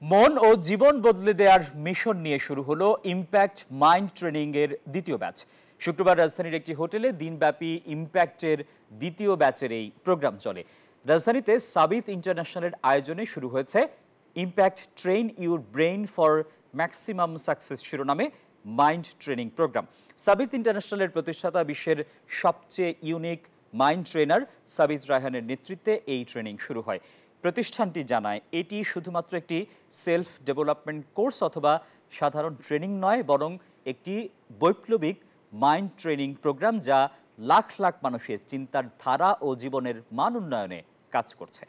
মন ও জীবন বদলে দেওয়ার মিশন নিয়ে শুরু হলো ইম্প্যাক্ট মাইন্ড ট্রেনিং এর দ্বিতীয় ব্যাচ। শুক্রবার রাজধানীর একটি হোটেলে দিনব্যাপী ইম্প্যাক্টের দ্বিতীয় ব্যাচের এই প্রোগ্রাম চলে। রাজধানীতে সাবিত ইন্টারন্যাশনালের আয়োজনে শুরু হয়েছে impact train your brain for maximum success শিরোনামে মাইন্ড ট্রেনিং প্রোগ্রাম। সাবিত ইন্টারন্যাশনালের প্রতিষ্ঠাতা বিশ্বের সবচেয়ে ইউনিক মাইন্ড ট্রেনার সাবিত রায়হানের নেতৃত্বে এই ট্রেনিং শুরু হয়। প্রতিষ্ঠানটি জানায় এটি শুধুমাত্র একটি সেলফ ডেভেলপমেন্ট কোর্স অথবা সাধারণ ট্রেনিং নয়, বরং একটি বৈপ্লবিক মাইন্ড ট্রেনিং প্রোগ্রাম যা লাখ লাখ মানুষের চিন্তার ধারা ও জীবনের মান উন্নয়নে কাজ করছে।